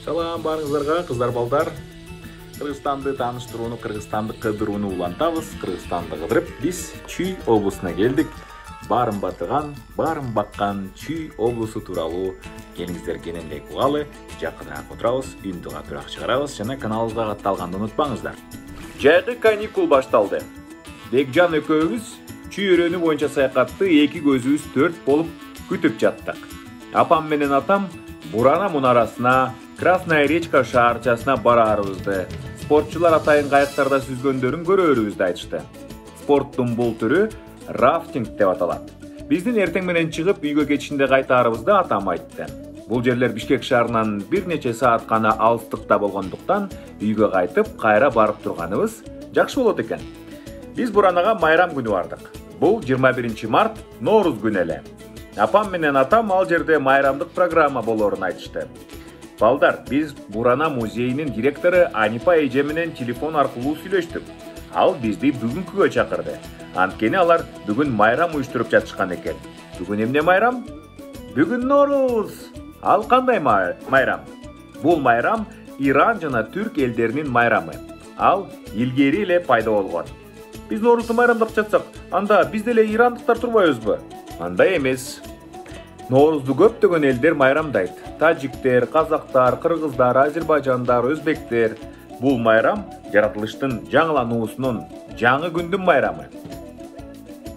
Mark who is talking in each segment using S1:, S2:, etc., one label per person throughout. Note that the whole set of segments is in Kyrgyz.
S1: Салам барыңыздарга, кыздар балдар. Кыргызстанды тааныштырууну, Кыргызстанды кыдырууну улантабыз. Кыргызстанды кыдырып, биз Чүй облусуна келдик. Барын батыган, барын баккан Чүй облусу тууралуу келиңиздер кененирээк угалы, жакыныраак отурабыз, үндү катуураак чыгарабыз жана каналыбызга катталганды унутпаңыздар. Жайкы каникул башталды. Бекжан экөөбүз Чүй өрөөнү боюнча саякатты эки көзүбүз төрт болуп күтүп жаттык. Апам менен атам Бурана мунарасына, Красная речка шаарчасына бараарыбызды, спортчулар атайын кайыктарда сүзгөндөрүн көрөрүбүздү айтышты. Спорттун бул түрү рафтинг деп аталат. Биздин эртең менен чыгып үйгө кетишинде кайтаарыбызды атам айтты. Бул жерлер Бишкек шаарынан бир нече саат гана алыстыкта болгондуктан үйгө кайтып, кайра барып турганыбыз жакшы болот экен. Биз Буранага майрам күнү бардык. Бул 21 март Норуз күнү эле. Апам менен атам ал жерде майрамдык программа болорун айтышты. Балдар, биз Бурана музейинин директору Анипа эже менен телефон аркылуу сүйлөштүк. Ал бизди бүгүнкүгө чакырды. Анткени алар бүгүн майрам уюштуруп жатышкан экен. Бүгүн эмне майрам? Бүгүн Норуз. Ал кандай майрам? Бул майрам Иран жана Түрк элдеринин майрамы. Ал илгери эле пайда болгон. Биз Норузду майрамдап жатсак, анда биз деле ирандыктар турбайбызбы? Андай эмес. Норузду көптөгөн элдер майрамдайт. Тажиктер, казактар, кыргыздар, азербайжандар, өзбектер. Бул майрам жаратылыштын жаңылануусунун, жаңы күндүн майрамы.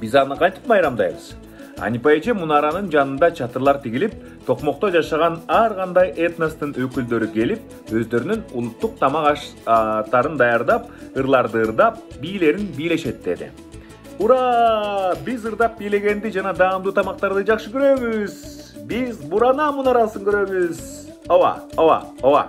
S1: Биз аны кантип майрамдайбыз? Анипа эже мунаранын жанында чатырлар тигилип, токмокто жашаган ар кандай этностун өкүлдөрү келип, өздөрүнүн улуттук тамак аштарын даярдап, ырларды ырдап, бийлерин бийлешет деди. Ура! Биз ырдап бийлегенди жана даамдуу тамактарды жакшы көрөбүз. Биз Бурана мунарасын көрөбүз. Ова.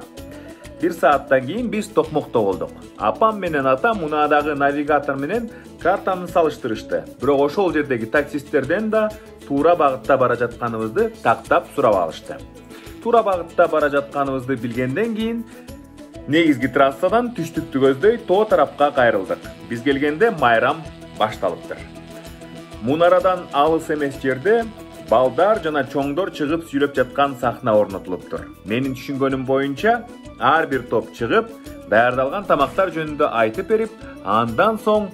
S1: Бир сааттан кийин биз токмокто болдук. Апам менен атам мунадагы навигатор менен картаны салыштырышты. Бирок ошол жердеги таксисттерден да туура багытта бара жатканыбызды тактап сурап алышты. Туура багытта бара жатканыбызды билгенден кийин негизги трассадан түштүктү көздөй тоо тарапка кайрылдык. Биз келгенде майрам башталыптыр. Мунарадан алыс эмес жерде балдар жана чоңдор чыгып сүйлөп жаткан сахна орнотулуптур. Менин түшүнгөнүм боюнча, ар бир топ чыгып, даярдалган тамактар жөнүндө айтып берип, андан соң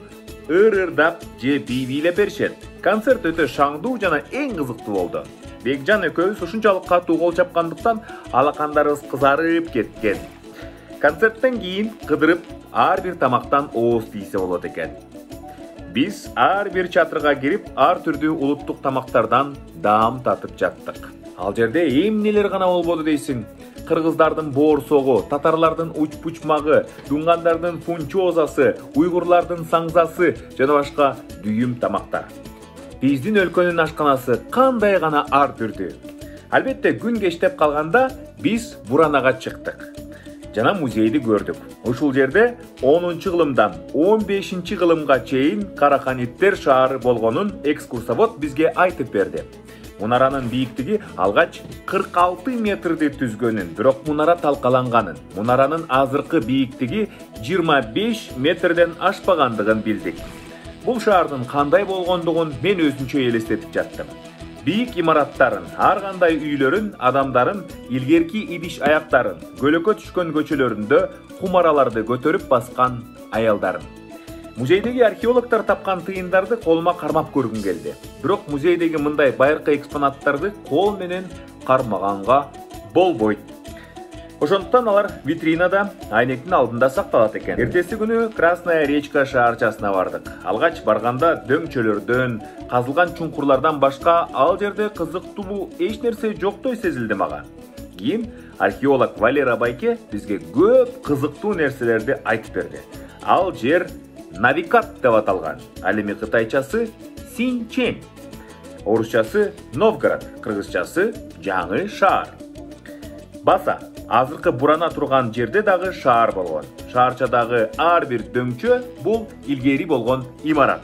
S1: ыр-ырдап же бийлеп беришет. Концерт өтө шаңдуу жана эң кызыктуу болду. Бекжан экөөбүз ушунчалык катуу кол чапкандыктан алакандарыбыз кызарып кеткен. Концерттен кийин кыдырып, ар бир тамактан ооз тийсе болот экен. Биз ар бир чатырга кирип, ар түрдүү улуттук тамактардан даам татып жаттык. Ал жерде эмнелер гана болбоду дейсиң. Кыргыздардын боорсогу, татарлардын уч-пучмагы, дунгандардын фунчозасы, уйгурлардын саңзасы жана башка дүйүм тамактар. Биздин өлкөнүн ашканасы кандай гана ар түрдүү. Албетте күн кечтеп калганда биз Буранага чыктык. Жана музейди көрдүк. Ушул жерде 10-кылымдан 15-кылымга чейин Караханиттер шаары болгонун экскурсовод бизге айтып берди. Мунаранын бийиктиги алгач 46 метрди түзгөнүн, бирок мунара талкаланганын, мунаранын азыркы бийиктиги 25 метрден ашпагандыгын билдик. Бул шаардын кандай болгондугун мен өзүнчө элестетип жаттым. Бийик имараттарын, ар кандай үйлөрүн, адамдарын, илгерки идиш аяктарын, көлөкө түшкөн көчөлөрүндө кумараларды көтөрүп баскан аялдарын. Музейдеги археологдор тапкан тыйындарды колума кармап көргүм келди. Бирок музейдеги мындай байыркы экспонаттарды кол менен кармаганга болбойт. Ошондуктан алар витринада айнектин алдында сакталат экен. Эртеси күнү Красная речка шаарчасына бардык. Алгач барганда дөңчөлөрдөн, казылган чуңкурлардан башка ал жерде кызыктуу эч нерсе жоктой сезилди мага. Кийин археолог Валера Байке бизге көп кызыктуу нерселерди айтып берди. Ал жер Навикат деп аталган. Ал эми кытайчасы Синчен, орусчасы Новгород, кыргызчасы жаңы шаар. Баса, азыркы Бурана турган жерде дагы шаар болгон. Шаарчадагы ар бир дөңчө бул илгери болгон имарат.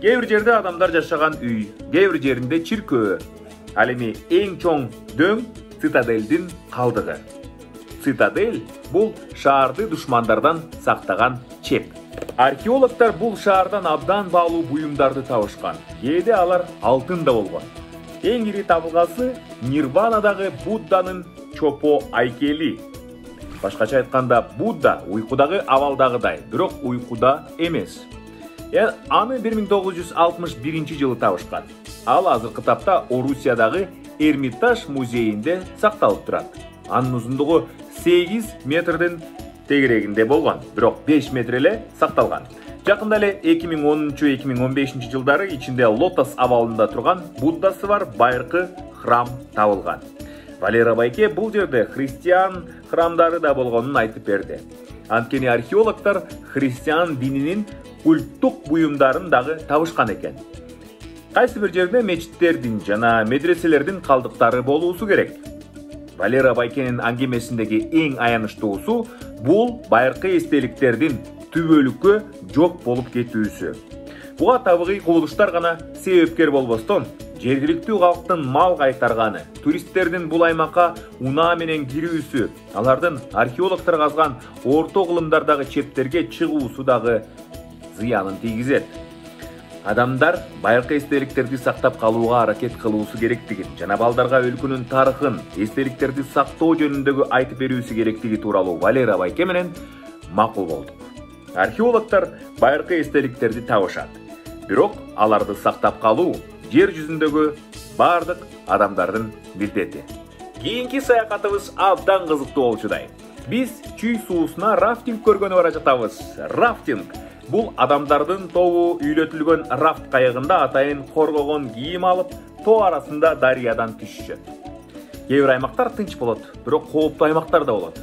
S1: Кээ бир жерде адамдар жашаган үй, кээ бир жеринде чиркөө. Ал эми эң чоң дөң цитадельдин калдыгы. Цитадель бул шаарды душмандардан сактаган чеп. Археологдор бул шаардан абдан баалуу буюмдарды табышкан. Кээде алар алтын да болгон. Эң ири табылгасы Нирванадагы Будданын чопо айкели. Башкача айтканда, Будда уйкудагы абалдагыдай, бирок уйкуда эмес. Аны 1961 жылы табышкан. Ал азыркы тапта Орусиядагы Эрмитаж музейинде сакталып турат. Анын узундугу 8 метрдин тегерегинде болгон, бирок 5 метр эле сакталган. Жакында эле 2010-2015 жылдары ичинде лотос абалында турган Буддасы бар байыркы храм табылган. Валера Байке бул жерде христиан храмдары да болгонун айтып берди. Анткени археологдор христиан дининин культтук буюмдарын дагы табышкан экен. Кайсы бир жерде мечиттердин жана медреселердин калдыктары болуусу керек. Валера Байкенин аңгемесиндеги эң аянычтуусу бул байыркы эстеликтердин түбөлүккө жок болуп кетүүсү. Буга табигый кубулуштар гана себепкер болбостон, жергиликтүү калктын мал кайтарганы, туристтердин бул аймакка унаа менен кирүүсү, алардын археологдор казган орто кылымдардагы чептерге чыгуусу дагы зыянын тийгизет. Адамдар байыркы эстеликтерди сактап калууга аракет кылуусу керектигин жана балдарга өлкөнүн тарыхын, эстеликтерди сактоо жөнүндөгү айтып берүүсү керектиги тууралуу Валера Байке менен макул болдук. Археологдор байыркы эстеликтерди табышат, бирок аларды сактап калуу жер жүзүндөгү бардык адамдардын милдети. Кийинки саякатыбыз абдан кызыктуу болчудай. Биз Чүй суусуна рафтинг көргөнү бара жатабыз. Рафтинг бул адамдардын тобу үйлөтүлгөн рафт кайыгында атайын коргогон кийим алып, тоо арасында дарыядан түшүшөт. Кээ бир аймактар тынч болот, бирок кооптуу аймактар да болот.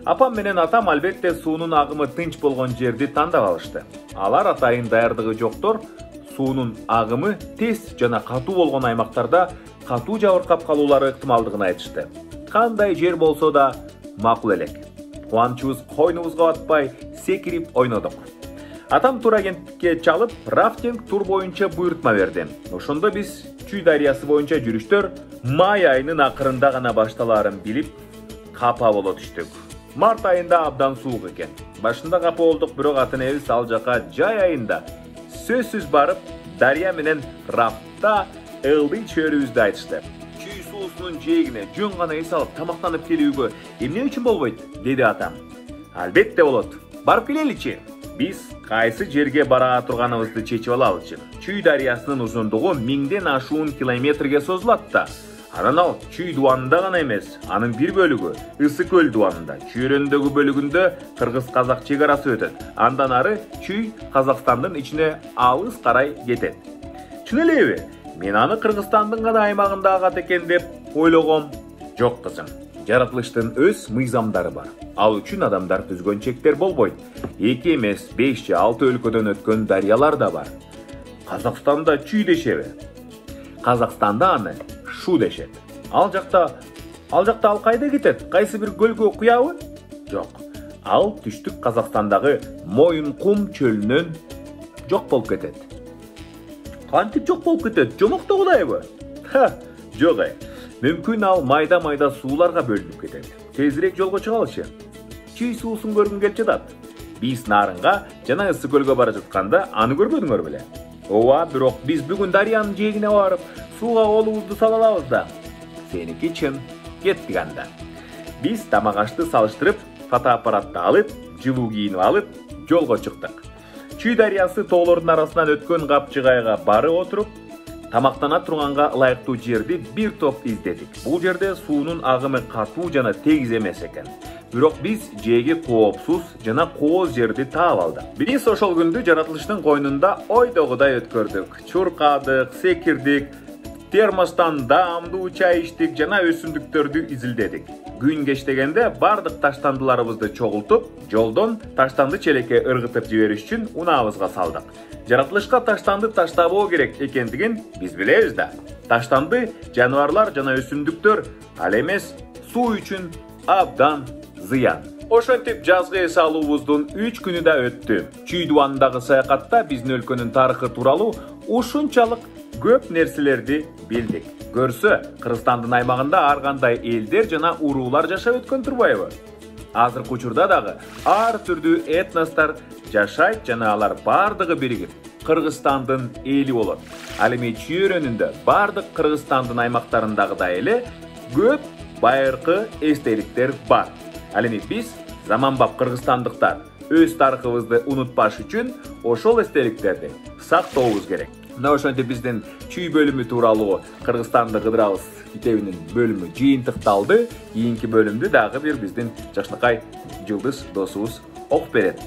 S1: Апам менен атам албетте суунун агымы тынч болгон жерди тандап алышты. Алар атайын даярдыгы жоктор суунун агымы тез жана катуу болгон аймактарда катуу жабыркап калуулары ыктымалдыгын айтышты. Кандай жер болсо да макул элек. Кубанычыбыз койнубузга батпай секирип ойнодук. Атам турагентке чалып, рафтинг тур боюнча буйртма берди. Ошондо биз Чүй дарыясы боюнча жүрүштөр май айынын акырында гана башталаарын билип, капа боло түштүк. Март айында абдан суук экен. Башында капа болдук, бирок ата-энебиз ал жака жай айында сөзсүз барып, дарыя менен рафтта ылдый чөөрүбүздү айтышты. Чүй суусунун жээгине жөн гана эс алып тамактанып келүүгө эмне үчүн болбойт, деди атам. Албетте болот. Барып келеличи. Биз кайсы жерге бара турганыбызды чечип алалычы. Чүй дарыясынын узундугу 1000ден ашуун километрге созулат да. Анан ал Чүй дуанында гана эмес, анын бир бөлүгү Ысык көл дуанында, чүйрөндөгү бөлүгүндө кыргыз-казак чек арасы өтөт. Андан ары Чүй Казакстандын ичине алыс карай кетет. Чын элеби? Мен аны Кыргызстандын гана аймагында агат экен деп ойлогом. Жок кызым. Жаратылыштын өз мыйзамдары бар. Ал үчүн адамдар түзгөн чектер болбойт. 2 эмес 5 же 6 өлкөдөн өткөн дарыялар да бар. Казакстанда Чүй дешеби? Казакстанда аны Шу дешет. Ал жакта ал кайда кетет? Кайсы бир көлгө куябы? Жок. Ал түштүк Казакстандагы Моюнкум чөлүнөн жок болуп кетет. Кантип жок болуп кетет? Жомоктогудайбы? Жок. Мүмкүн ал майда сууларга бөлүнүп кетет. Тезирээк жолго чыгалычы. Чүй суусун көргүн келип жатат. Биз Нарынга жана Ысык көлгө бара жатканда аны көрбөдүңөр беле? Ооба, бирок биз бүгүн дарыянын жээгине барып, сууга колубузду сала алабыз да. Сеники чын. Кеттик анда. Биз тамак ашты салыштырып, фотоаппаратты алып, жылуу кийинип алып, жолго чыктык. Чүй дарыясы тоолордун арасынан өткөн капчыгайга бары отуруп, тамактана турганга ылайыктуу жерди бир топ издедик. Бул жерде суунун агымы катуу жана тегиз эмес экен. Бирок биз жээги коопсуз жана кооз жерди таап алдык. Биз ошол күндү жаратылыштын койнунда ойдогудай өткөрдүк. Чуркадык, секирдик, термостан даамдуу чай ичтик жана өсүмдүктөрдү изилдедик. Күн кечтегенде бардык таштандыларыбызды чогултуп, жолдон таштанды челекке ыргытып жибериш үчүн унаабызга салдык. Жаратылышка таштанды таштабоо керек экендигин биз билебиз да. Таштанды жаныбарлар жана өсүмдүктөр ал эмес суу үчүн абдан зыян. Ошентип жазгы эс алуубуздун 3 күнү да өттү. Чүй дуанындагы саякатта биздин өлкөнүн тарыхы тууралуу ушунчалык көп нерселерди билдик. Көрсө, Кыргызстандын аймагында ар кандай элдер жана уруулар жашап өткөн турбайбы? Азыркы учурда дагы ар түрдүү этностор жашайт жана алар бардыгы биригип Кыргызстандын эли болот. Ал эми чүйрөнүндө бардык Кыргызстандын аймактарындагыдай эле көп байыркы эстеликтер бар. Ал эми биз заманбап кыргызстандыктар өз тарыхыбызды унутпаш үчүн ошол эстеликтерди сактообуз керек. Мына ошентип биздин чүй бөлүмү тууралуу Кыргызстанды кыдырабыз китебинин бөлүмү жыйынтыкталды. Кийинки бөлүмдү дагы бир биздин жакшынакай Жылдыз досубуз окуп берет.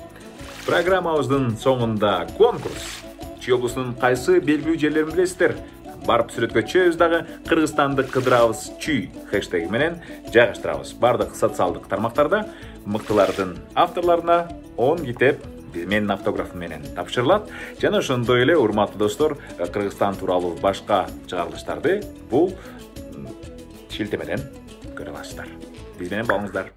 S1: Программабыздын соңунда конкурс. Чүй облусунун кайсы белгилүү жерлерин билесиздер? Барып сүрөткө түшөбүз дагы Кыргызстанды кыдырабыз чүй хэштеги менен жайгаштырабыз. Бардык социалдык тармактарда мыктылардын авторлоруна 10 китеп менин автографым менен тапшырылат. Жана ошондой эле урматтуу достор, Кыргызстан тууралуу башка чыгарылыштарды бул шилтемеден көрө аласыздар. Биз менен болуңуздар.